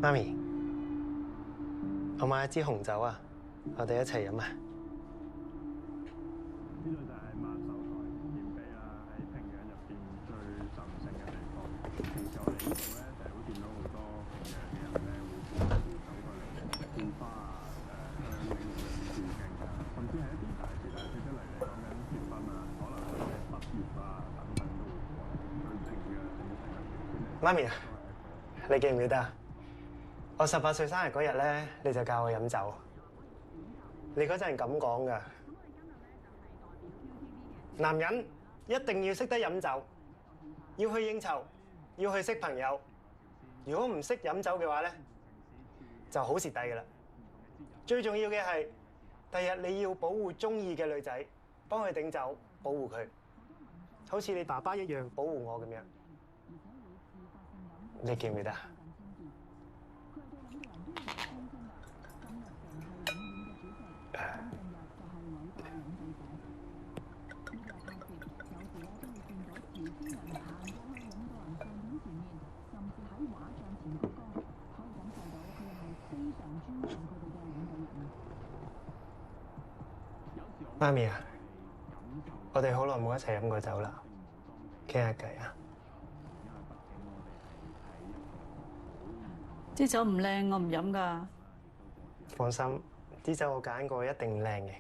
媽咪，我買一支紅酒啊，我哋一齊飲啊！呢度就係萬壽台鹽比啦，喺平壤入邊最神聖嘅地方。平時我哋呢度咧，成日會見到好多平壤嘅人咧，會帶住酒過嚟獻花啊、向領路人致敬啊，甚至係一啲大節日嚟講緊結婚啊，可能係畢業啊等等都會過嚟。最平壤正式嘅條件嚟。媽咪啊，你記唔記得啊？我18歲生日嗰日咧，你就教我飲酒。你嗰陣咁講㗎，男人一定要識得飲酒，要去應酬，要去識朋友。如果唔識飲酒嘅話咧，就好蝕底㗎啦。最重要嘅係，第日你要保護中意嘅女仔，幫佢頂酒，保護佢，好似你爸爸一樣保護我咁樣。你記唔記得啊？媽咪啊，我哋好耐冇一齊飲過酒啦，傾下偈啊！啲酒唔靚，我唔飲㗎。放心，啲酒我揀過，一定靚嘅。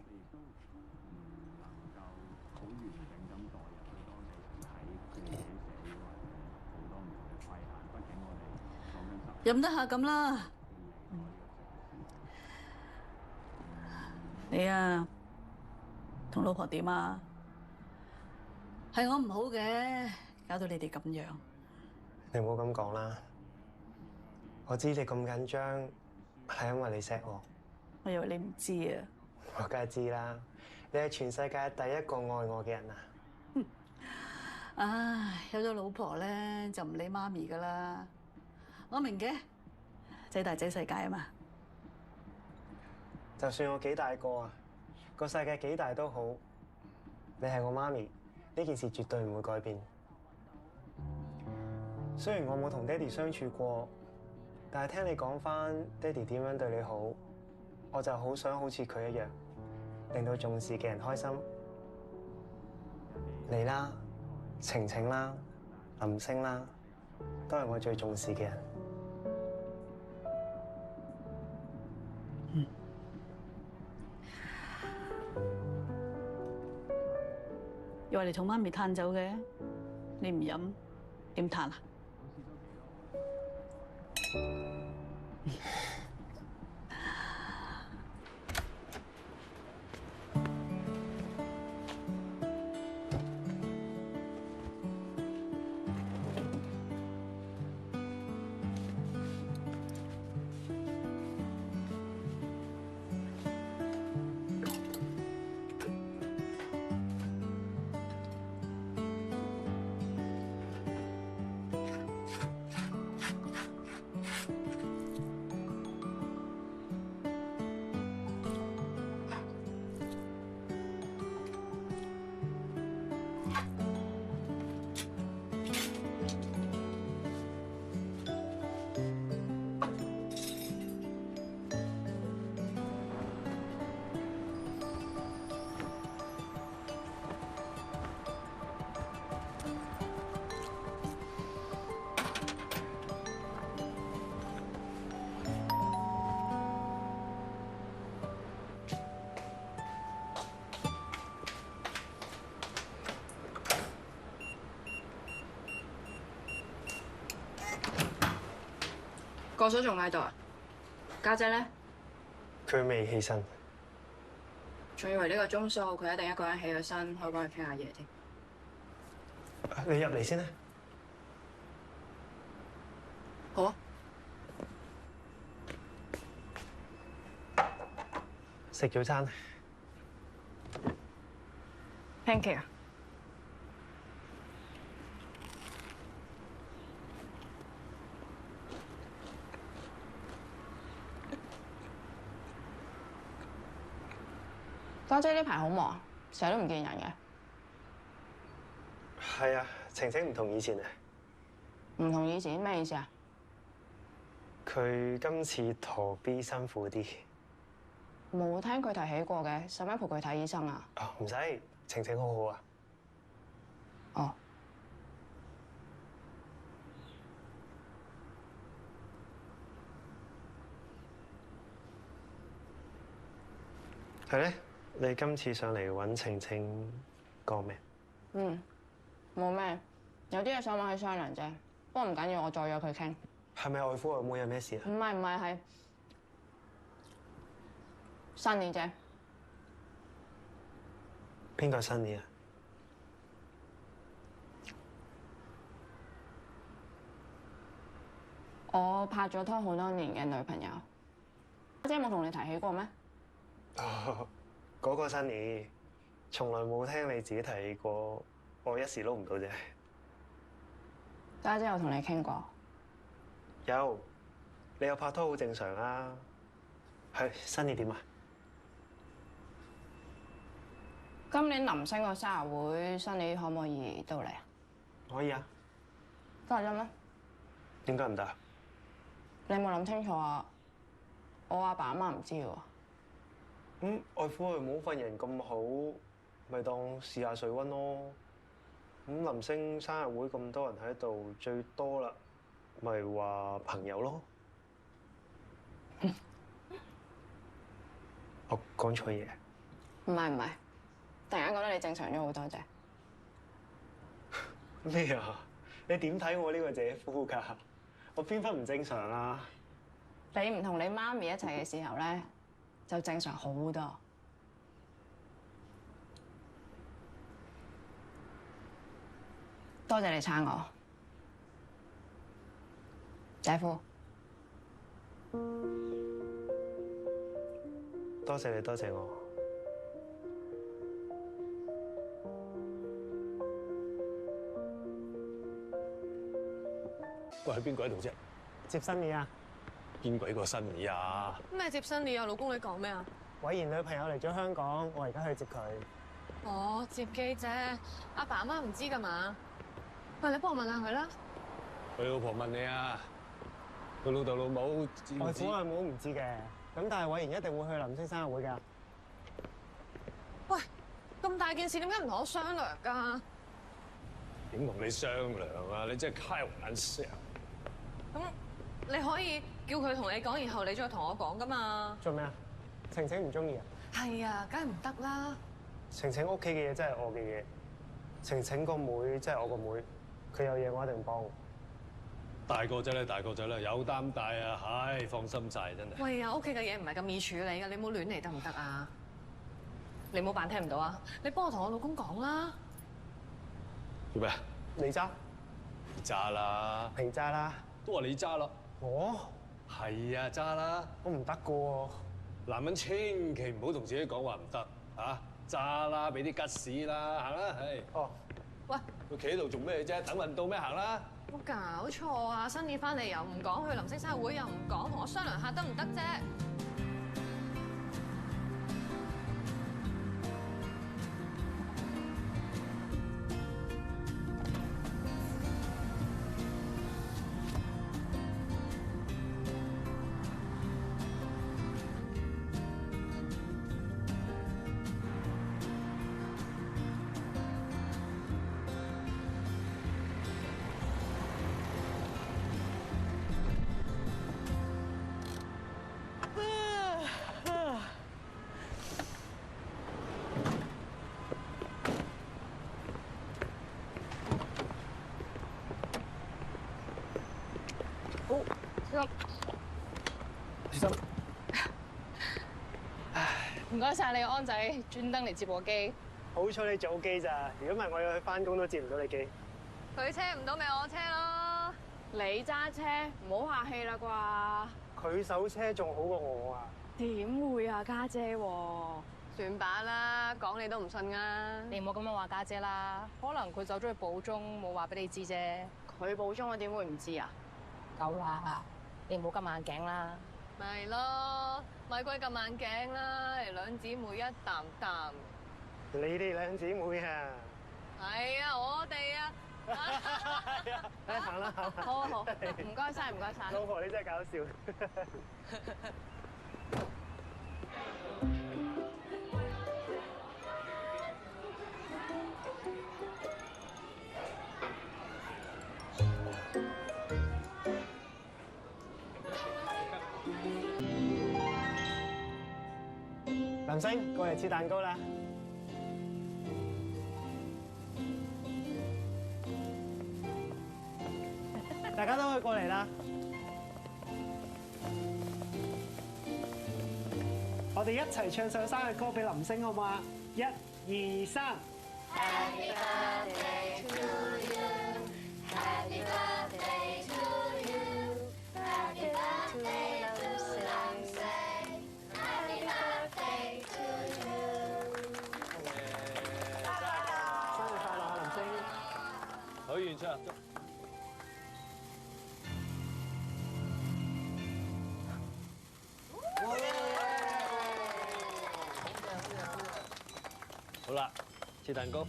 飲得下咁啦。你啊，同老婆點啊？係我唔好嘅，搞到你哋咁樣。你唔好咁講啦，我知你咁緊張，係因為你錫我。我以為你唔知啊。我梗係知啦，你係全世界第一個愛我嘅人啊！唉，有咗老婆咧，就唔理媽咪噶啦。我明嘅，仔大仔世界啊嘛。就算我幾大個啊，個世界幾大都好，你係我媽咪，呢件事絕對唔會改變。雖然我冇同爹哋相處過，但係聽你講返爹哋點樣對你好，我就好想好似佢一樣，令到重視嘅人開心。你啦，晴晴啦，林星啦，都係我最重視嘅人。又話你同媽咪嘆酒嘅，你唔飲點嘆啊？個嫂仲喺度啊？家姐咧？佢未起身，仲以為呢個鐘數佢一定一個人起咗身，可以幫佢傾下嘢添。你入嚟先啦。好啊。食早餐。Thank you。家姐呢排好忙，成日都唔見人嘅。係啊，晴晴唔同以前啊。唔同以前咩意思啊？佢今次陀 B 辛苦啲。冇聽佢提起過嘅，使乜陪佢睇醫生啊？啊，唔使，晴晴好好啊。哦，係咧，你今次上嚟揾晴晴講咩？冇咩，有啲嘢想揾佢商量啫。不過唔緊要，我再約佢傾。係咪外父外母有咩事啊？唔係，係Sunny姐。邊個新年啊？我拍咗拖好多年嘅女朋友，姐冇同你提起過咩？哦，嗰個新年，從來冇聽你自己提起過，我一時撈唔到啫。家姐有同你傾過？有，你有拍拖好正常啊。係新年點啊？今年林星個生日會，Sunny可唔可以到嚟啊？可以啊。得啫咩？點解唔得啊？你有冇諗清楚啊？我阿爸阿媽唔知喎。咁外父外母份人咁好，咪當試下水溫咯。咁林星生日會咁多人喺度，最多啦，咪話朋友咯。我講錯嘢。唔係，突然間覺得你正常咗好多啫。咩啊？你點睇我呢個姐夫㗎？我邊分唔正常啊？你唔同你媽咪一齊嘅時候咧，就正常好多。多謝你撐我，姐夫。多謝你，多謝我。喂，係邊個喺度啫？接新年啊！邊鬼個新意啊？咩接新你啊？老公你講咩啊？偉賢女朋友嚟咗香港，我而家去接佢。哦，接機啫，阿爸阿媽唔知㗎嘛？喂，你幫我問下佢啦。佢老婆問你啊？佢老豆老母知唔知外父？外母唔知嘅，咁但係偉賢一定會去林星生日會㗎。喂，咁大件事點解唔同我商量㗎？點同你商量啊？你真係開玩笑。咁你可以叫佢同你講，然後你再同我講㗎嘛？做咩啊？晴晴唔中意啊？係啊，梗係唔得啦。晴晴屋企嘅嘢真係我嘅嘢，晴晴個妹真係我個妹，佢有嘢我一定幫。大個仔咧，大個仔咧，有擔帶啊！唉，放心晒真係。喂啊，屋企嘅嘢唔係咁易處理㗎，你唔好亂嚟得唔得啊？你唔好扮聽唔到啊！你幫我同我老公講啦。做咩啊？你揸，你揸啦，你揸啦。都話你揸啦。我係啊，揸啦。我唔得㗎喎。男人千祈唔好同自己講話唔得嚇，揸啦，俾啲吉士啦，行啦，唉。哦，喂，佢企喺度做咩啫？等運到咩？行啦。冇搞錯啊！新年翻嚟又唔講，去林星生日會又唔講，同我商量下得唔得啫？小心。唔該晒你安仔，專登嚟接我機。好彩你早機咋，如果唔係我要去翻工都接唔到你機。佢車唔到咪我車咯。你揸車，唔好客氣啦啩。佢手車仲好過我啊！點會啊，家姐？算把啦，講你都唔信啊！你唔好咁樣話家姐啦，可能佢走咗去補鐘，冇話俾你知啫。佢報鐘，我點會唔知啊？夠啦，你唔好咁眼鏡啦。咪咯，咪鬼咁眼鏡啦，兩姊妹一啖啖。你哋兩姊妹啊！係啊，我哋啊，行啦行啦。好好好，唔該晒，唔該晒。老婆你真係搞笑。林星，過嚟切蛋糕啦！大家都可以過嚟啦！我哋一齊唱首生日歌俾林星好唔好啊？1、2、3。Happy birthday to you. Happy birthday to you. Happy birthday to 林星。Happy birthday to you。生日快樂啊，林星！許願出。好啦，切蛋糕。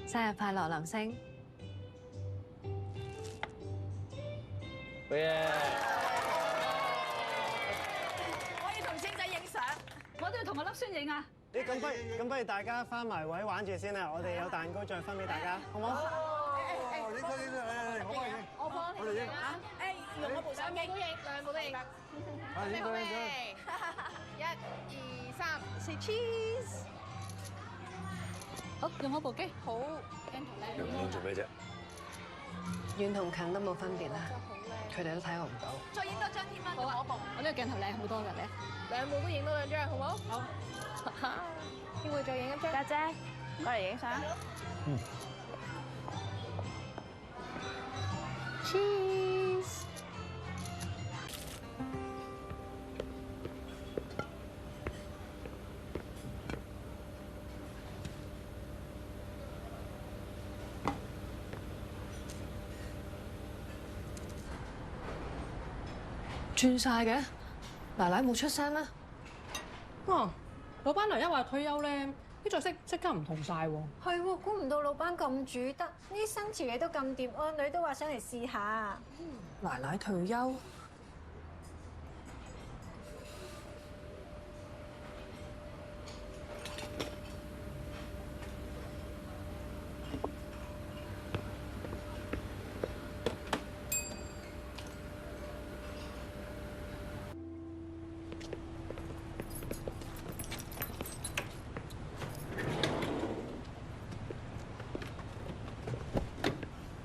生日快樂，林星！好嘢！我要同星仔影相，我都要同我粒孫影啊！咦，咁不如大家翻埋位玩住先啦，我哋有蛋糕再分俾大家，好唔好？影相，我幫你影。我幫你影啊！誒，用我部相機，兩部都影。影相。 1、2、3，食 cheese。好，用我部機。好，鏡頭靚。用咁做咩啫？遠同近都冇分別啦，佢哋都睇我唔到。再影多張添啊！用我部，我呢個鏡頭靚好多㗎咧。兩部都影多兩張，好唔好？好。邊會再影一張？家姐，過嚟影相。Cheese。轉晒嘅，奶奶冇出聲咩？哇！老闆娘一話退休咧，啲作息即刻唔同晒喎。係喎，估唔到老闆咁煮得，呢新潮嘢都咁掂，我女都話想嚟試下。奶奶退休，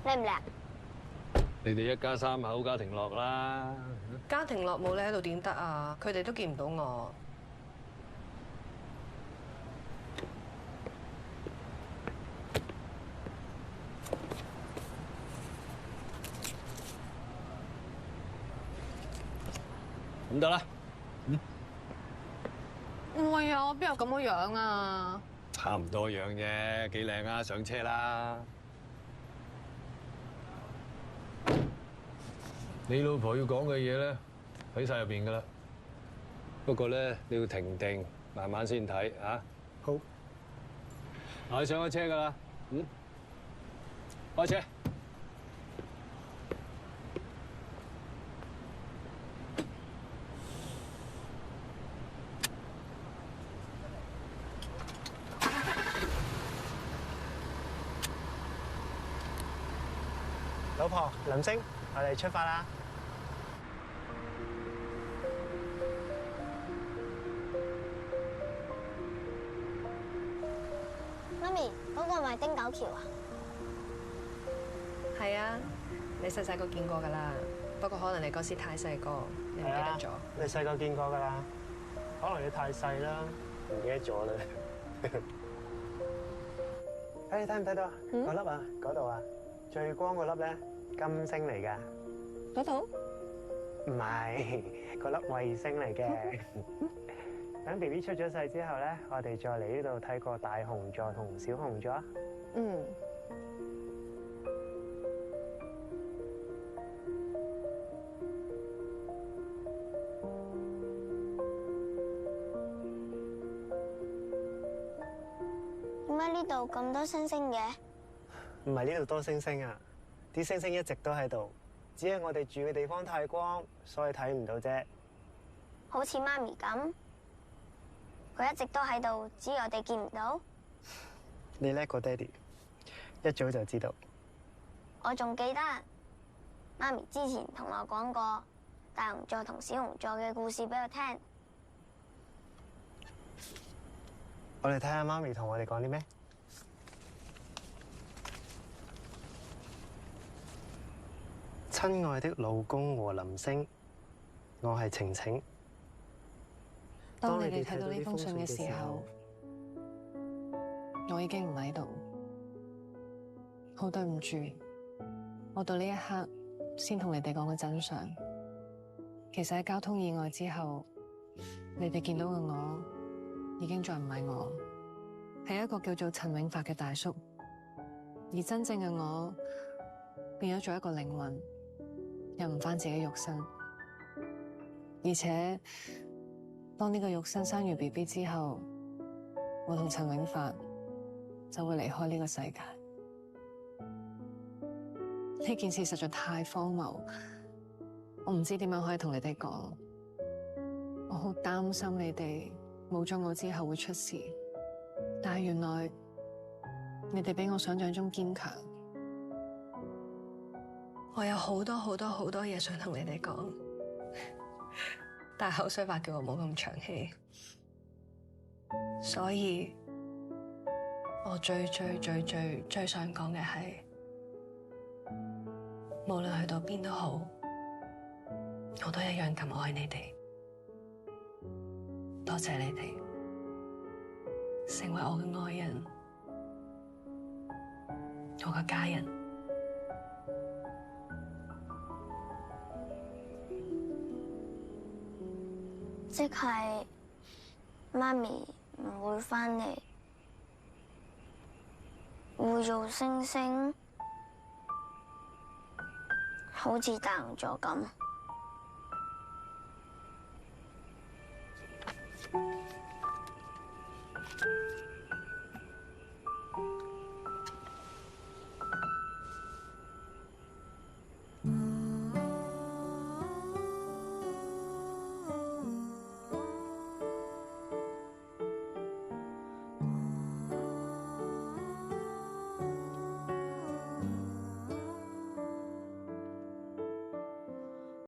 叻唔叻？你哋一家三口家庭樂啦。家庭樂冇你喺度點得啊？佢哋都見唔到我。咁得啦。唔係啊，我邊有咁嘅樣啊？差唔多樣啫，幾靚啊！上車啦。你老婆要講嘅嘢咧，喺晒入邊噶啦。不過咧，你要停定，慢慢先睇啊。好。我上咗車噶啦。開車。老婆，林星，我哋出發啦！媽咪，嗰個係咪丁九橋啊？係啊，你細細個見過㗎啦。不過可能你嗰時太細個，你唔記得咗。你細個見過㗎啦，可能你太細啦，唔記得咗啦。你睇唔睇到啊？嗰粒啊，嗰度啊，最光嗰粒咧，金星嚟㗎。嗰度？唔係，嗰粒衛星嚟嘅。等 BB 出咗世之後咧，我哋再嚟呢度睇個大熊座同小熊座啊。嗯。點解呢度咁多星星嘅？唔係呢度多星星啊，啲星星一直都喺度，只係我哋住嘅地方太光，所以睇唔到啫。好似媽咪咁，佢一直都喺度，只係我哋見唔到。你叻過爹哋，一早就知道。我仲記得媽咪之前同我講過大熊座同小熊座嘅故事俾我聽。我哋睇下媽咪同我哋講啲咩。親愛的老公和林星，我係晴晴。當你哋睇到呢封信嘅時候，我已經唔喺度，好對唔住，我到呢一刻先同你哋講個真相。其實喺交通意外之後，你哋見到嘅我已經再唔係我，係一個叫做陳永發嘅大叔，而真正嘅我變咗做一個靈魂，有唔返自己肉身，而且當呢個肉身生完 BB 之後，我同陳永發就會離開呢個世界。呢件事實在太荒謬，我唔知點樣可以同你哋講。我好擔心你哋冇咗我之後會出事，但係原來你哋比我想象中堅強。我有好多嘢想同你哋講，但係口水法叫我冇咁長氣，所以我最想講嘅係，無論去到邊都好，我都一樣咁愛你哋。多謝你哋成為我嘅愛人，我嘅家人。即係媽咪唔會返嚟，會做星星，好似大熊座咁。